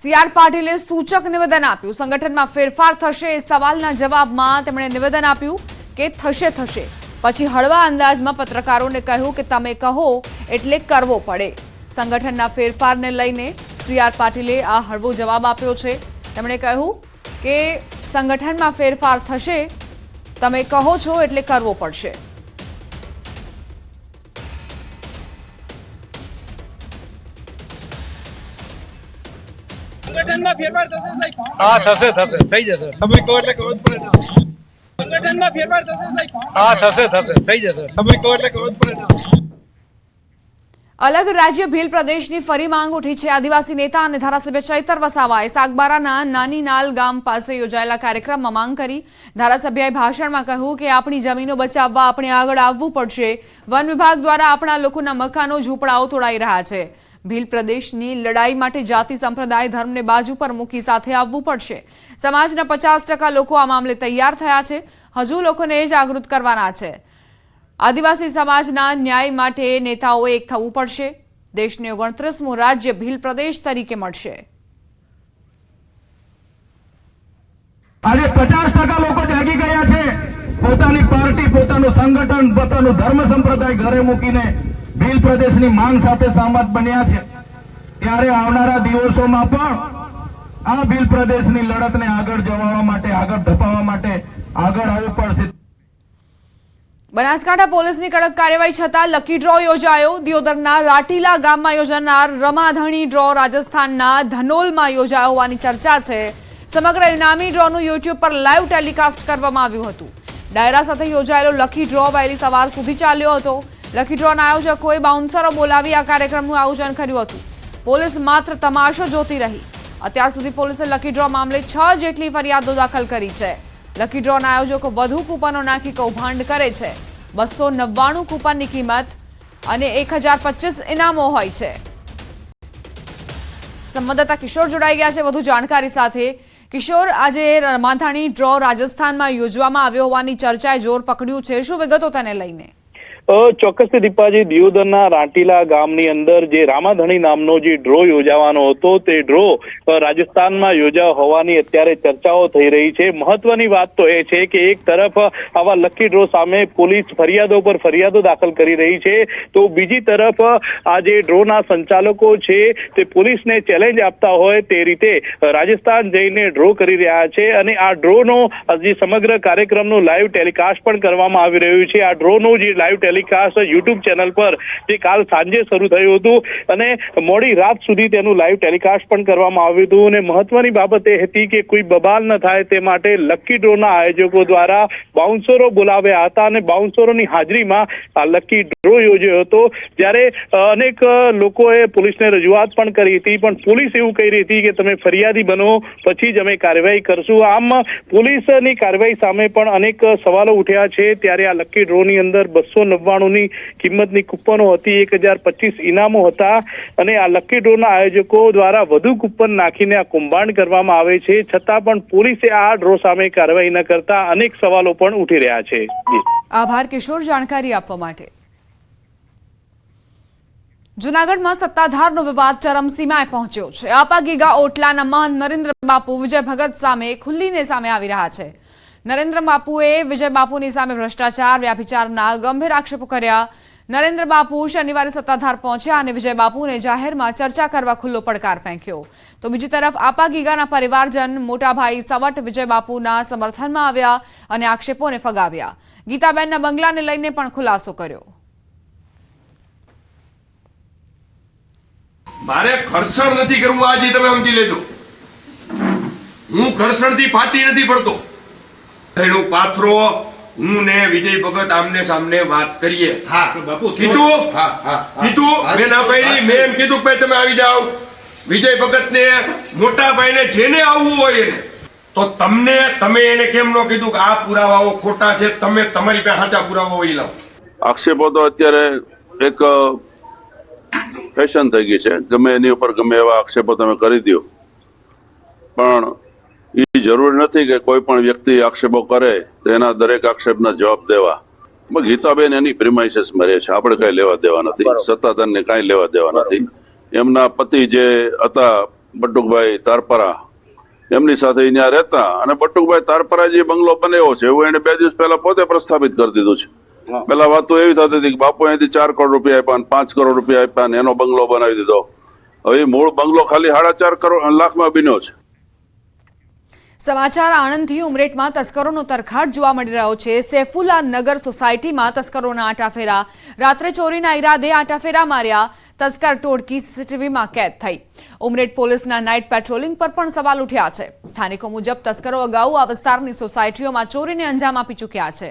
CR પાટીલે સૂચક નિવેદન આપ્યું। સંગઠનમાં ફેરફાર થશે એ સવાલના જવાબમાં તેમણે નિવેદન આપ્યું કે થશે પછી હળવા અંદાજમાં પત્રકારોને કહ્યું કે તમે કહો એટલે કરવો પડે। સંગઠનના ફેરફારને લઈને સીઆર પાટીલે આ હળવો જવાબ આપ્યો છે। તેમણે કહ્યું કે સંગઠનમાં ફેરફાર થશે, તમે કહો છો એટલે કરવો પડશે। સંગઠનમાં ફેરફાર થશે સાહેબ? હા થશે થઈ જશે। તમે કહો એટલે કરવું જ પડે ને। સંગઠનમાં ફેરફાર થશે સાહેબ? હા થશે થઈ જશે। તમે કહો એટલે કરવું જ પડે ને। અલગ રાજ્ય ભીલ પ્રદેશની ફરી માંગ ઉઠી છે। આદિવાસી નેતા અને ધારાસભ્ય ચૈતર વસાવાએ સાગબારાના નાનીનાલ ગામ પાસે યોજાયેલા કાર્યક્રમમાં માંગ કરી। ધારાસભ્યએ ભાષણમાં કહ્યું કે આપણી જમીનો બચાવવા આપણે આગળ આવવું પડશે। વન વિભાગ દ્વારા આપણા લોકોના મકાનો ઝૂંપડાઓ તોડાઈ રહ્યા છે। ભીલ પ્રદેશની લડાઈ માટે જાતિ સંપ્રદાય ધર્મને બાજુ પર મૂકી સાથે આવવું પડશે। સમાજના 50% લોકો આ મામલે તૈયાર થયા છે। હજુ લોકોને જાગૃત કરવાના છે। આદિવાસી સમાજના ન્યાય માટે નેતાઓએ એક થવું પડશે। દેશને 29મું રાજ્ય ભીલ પ્રદેશ તરીકે મળશે। આજે 50% લોકો જાગી ગયા છે। પોતાની પાર્ટી, પોતાનું સંગઠન, પોતાનું ધર્મ સંપ્રદાય ઘરે મૂકીને ભીલ પ્રદેશની માંગ સાથે સહમત બન્યા છે। ત્યારે આવનારા દિવસોમાં પણ આ ભીલ પ્રદેશની લડતને આગળ જવાવા માટે, આગળ ધપાવવા માટે આગળ આવવું પડશે। બનાસકાંઠા પોલીસની કડક કાર્યવાહી છતાં લકી ડ્રો યોજાયો। દિયોદરના રાટીલા ગામમાં યોજાનાર રમાધણી ડ્રો રાજસ્થાનના ધનોલમાં યોજાયો હોવાની ચર્ચા છે। સમગ્ર ઇનામી ડ્રોનું યુટ્યુબ પર લાઈવ ટેલિકાસ્ટ કરવામાં આવ્યું હતું। ડાયરા સાથે યોજાયેલો લકી ડ્રો વહેલી સવાર સુધી ચાલ્યો હતો। લકી ડ્રોના આયોજકોએ બાઉન્સરો બોલાવી આ કાર્યક્રમનું આયોજન કર્યું હતું। પોલીસ માત્ર તમાશો જોતી રહી। અત્યાર સુધી પોલીસે લકી ડ્રો મામલે 6 જેટલી ફરિયાદો દાખલ કરી છે। લકી ડ્રોના આયોજકો વધુ કૂપનો નાખી કૌભાંડ કરે છે। 299 કૂપનની કિંમત અને 1025 ઇનામો હોય છે। સંવાદદાતા કિશોર જોડાઈ ગયા છે વધુ જાણકારી સાથે। કિશોર, આજે રમાધાણી ડ્રો રાજસ્થાનમાં યોજવામાં આવ્યો હોવાની ચર્ચાએ જોર પકડ્યું છે। શું વિગતો તેને લઈને? ચોક્કસથી દીપાજી, દિયોદરના રાટીલા ગામની અંદર જે રામાધણી નામનો જે ડ્રો યોજાવાનો હતો તે ડ્રો રાજસ્થાનમાં યોજાવા હોવાની અત્યારે ચર્ચાઓ થઈ રહી છે। મહત્વની વાત તો એ છે કે એક તરફ આવા લકી ડ્રો સામે પોલીસ ફરિયાદો પર ફરિયાદો દાખલ કરી રહી છે, તો બીજી તરફ આ જે ડ્રોના સંચાલકો છે તે પોલીસને ચેલેન્જ આપતા હોય તે રીતે રાજસ્થાન જઈને ડ્રો કરી રહ્યા છે। અને આ ડ્રોનો જે સમગ્ર કાર્યક્રમનું લાઈવ ટેલિકાસ્ટ પણ કરવામાં આવી રહ્યું છે। આ ડ્રોનું જે લાઈવ ટેલિકાસ્ટ યુટ્યુબ ચેનલ પર જે કાલ સાંજે શરૂ થયું હતું અને મોડી રાત સુધી તેનું લાઈવ ટેલિકાસ્ટ પણ કરવામાં આવ્યું હતું। અને મહત્વની બાબત એ હતી કે કોઈ બબાલ ન થાય તે માટે લકી ડ્રોના આયોજકો દ્વારા બાઉન્સરો બોલાવ્યા હતા અને બાઉન્સરોની હાજરીમાં આ લકી ડ્રો યોજ્યો હતો। જ્યારે અનેક લોકોએ પોલીસને રજૂઆત પણ કરી હતી, પણ પોલીસ એવું કહી રહી હતી કે તમે ફરિયાદી બનો પછી જ અમે કાર્યવાહી કરશું। આમ પોલીસની કાર્યવાહી સામે પણ અનેક સવાલો ઉઠ્યા છે। ત્યારે આ લકી ડ્રોની અંદર 299ની કિંમતની કૂપનો હતી, 1025 ઇનામો હતા અને આ લકી ડ્રોના આયોજકો દ્વારા વધુ કૂપન નાખીને આ કૌભાંડ કરવામાં આવે છે, છતાં પણ પોલીસે આ ડ્રો સામે કાર્યવાહી ન કરતા અનેક સવાલો પણ ઉઠી રહ્યા છે। આભાર કિશોર જાણકારી આપવા માટે। જૂનાગઢમાં સત્તાધારનો વિવાદ ચરમસીમાએ પહોંચ્યો છે। આપા ગીગા ઓટલાના મહંત નરેન્દ્ર બાપુ વિજય ભગત સામે ખુલ્લીને સામે આવી રહ્યા છે। નરેન્દ્ર બાપુએ વિજય બાપુની સામે ભ્રષ્ટાચાર, વ્યાભિચારના ગંભીર આક્ષેપો કર્યા। નરેન્દ્ર બાપુ શનિવારે સત્તાધાર પહોંચ્યા અને વિજય બાપુને જાહેરમાં ચર્ચા કરવા ખુલ્લો પડકાર ફેંક્યો। તો બીજી તરફ આપા ગીગાના પરિવારજન મોટાભાઈ સવટ વિજય બાપુના સમર્થનમાં આવ્યા અને આક્ષેપોને ફગાવ્યા। ગીતાબેનના બંગલાને લઈને પણ ખુલાસો કર્યો। મારે ઘર્ષણ નથી કરવું, આજે તમે સમજી લેજો। હું ઘર્ષણથી ફાટી નથી પડતો। એનું પાથરો હું ને વિજય ભગત આમને સામને વાત કરીએ। કીધું મેં ના પાડી, મેં એમ કીધું ભાઈ તમે આવી જાઓ। વિજય ભગત ને મોટા ભાઈ ને જેને આવવું હોય એને, તો તમે એને કેમ ન કીધું કે આ પુરાવાઓ ખોટા છે, તમે તમારી પાસે સાચા પુરાવાઓ એ લાવો? આક્ષેપો તો અત્યારે એક ફેશન થઈ ગઈ છે, ગમે એની ઉપર ગમે એવા આક્ષેપો તમે કરી દો, પણ એ જરૂરી નથી કે કોઈ પણ વ્યક્તિ આક્ષેપો કરે તો એના દરેક આક્ષેપના જવાબ દેવા। ગીતાબેન એની પ્રિમાઇસીસમાં રહે છે, આપણે કઈ લેવા દેવા નથી, સત્તાધારને કઈ લેવા દેવા નથી। એમના પતિ જે હતા બટુકભાઈ તારપરા એમની સાથે અહીંયા રહેતા, અને બટુકભાઈ તારપરા જે બંગલો બનાવ્યો છે એવું એને 2 દિવસ પહેલા પોતે પ્રસ્થાપિત કરી દીધું છે. પેલા વાતો એવી થતી હતી કે બાપુ અહીંથી 4 કરોડ રૂપિયા આપ્યા અને 5 કરોડ રૂપિયા આપ્યા અને એનો બંગલો બનાવી દીધો. હવે મૂળ બંગલો ખાલી 4.5 લાખમાં બન્યો છે. સમાચાર આણંદથી. ઉમરેઠમાં તસ્કરોનો તરખાટ જોવા મળી રહ્યો છે. સૈફુલ્લા નગર સોસાયટીમાં તસ્કરોના આટાફેરા. રાત્રે ચોરીના ઈરાદે આટાફેરા માર્યા. તસ્કર ટોળકી સીસીટીવીમાં કેદ થઈ. ઉમરેઠ પોલીસના નાઇટ પેટ્રોલિંગ પર પણ સવાલ ઉઠ્યા છે. સ્થાનિકો મુજબ તસ્કરો અગાઉ આ વિસ્તારની સોસાયટીઓમાં ચોરીને અંજામ આપી ચૂક્યા છે.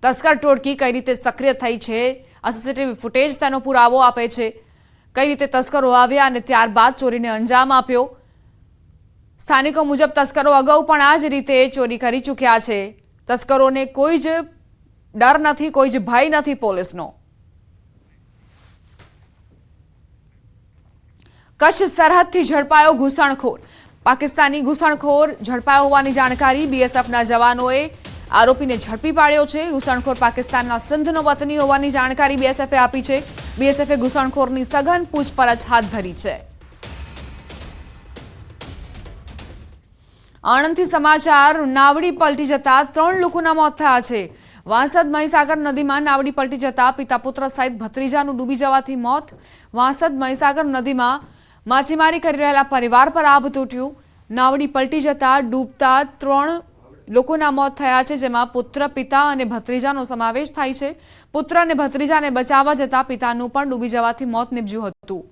તસ્કર ટોળકી કઈ રીતે સક્રિય થઈ છે, આ સીસીટીવી ફૂટેજ તેનો પુરાવો આપે છે. કઈ રીતે તસ્કરો આવ્યા અને ત્યારબાદ ચોરીને અંજામ આપ્યો. સ્થાનિકો મુજબ તસ્કરો અગાઉ પણ આ જ રીતે ચોરી કરી ચૂક્યા છે. તસ્કરોને કોઈ જ ડર નથી, કોઈ જ ભય નથી પોલીસનો. કચ્છ સરહદથી ઝડપાયો ઘૂસણખોર. પાકિસ્તાની ઘૂસણખોર ઝડપાયો હોવાની જાણકારી. બીએસએફના જવાનોએ આરોપીને ઝડપી પાડ્યો છે. ઘૂસણખોર પાકિસ્તાનના સિંધનો વતની હોવાની જાણકારી બીએસએફે આપી છે. બીએસએફે ઘૂસણખોરની સઘન પૂછપરછ હાથ ધરી છે. આણંદથી સમાચાર. નાવડી પલટી જતા 3 લોકોના મોત થયા છે. વાંસદ મહીસાગર નદીમાં નાવડી પલટી જતા પિતા પુત્ર સહિત ભત્રીજાનું ડૂબી જવાથી મોત. વાંસદ મહીસાગર નદીમાં માછીમારી કરી રહેલા પરિવાર પર આભ તૂટ્યું. નાવડી પલટી જતા ડૂબતા 3 લોકોના મોત થયા છે, જેમાં પુત્ર, પિતા અને ભત્રીજાનો સમાવેશ થાય છે. પુત્ર અને ભત્રીજાને બચાવવા જતા પિતાનું પણ ડૂબી જવાથી મોત નીપજ્યું હતું.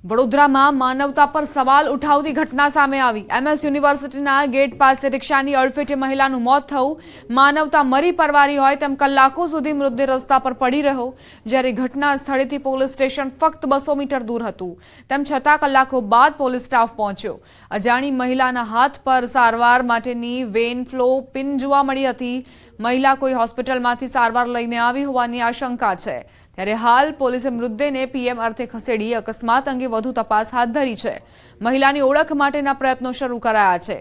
વડોદરામાં માનવતા પર સવાલ ઉઠાવતી ઘટના સામે આવી. એમએસ યુનિવર્સિટીના ગેટ પાસે રિક્ષાની અડફેટે મહિલાનું મોત થયું. માનવતા મરી પરવારી હોય તેમ કલાકો સુધી મૃતદેહ રસ્તા પર પડી રહ્યો. જ્યારે ઘટના સ્થળેથી પોલીસ સ્ટેશન ફક્ત 200 મીટર દૂર હતું. તેમ છતાં કલાકો બાદ પોલીસ સ્ટાફ પહોંચ્યો. અજાણી મહિલાના હાથ પર સારવાર માટેની વેન ફ્લો પિન જોવા મળી હતી. મહિલા કોઈ હોસ્પિટલમાંથી સારવાર લઈને આવી હોવાની આશંકા છે. ત્યારે હાલ પોલીસે મૃતદેહને પીએમ અર્થે ખસેડી અકસ્માત અંગે વધુ તપાસ હાથ ધરી છે. મહિલાની ઓળખ માટેના પ્રયત્નો શરૂ કરાયા છે.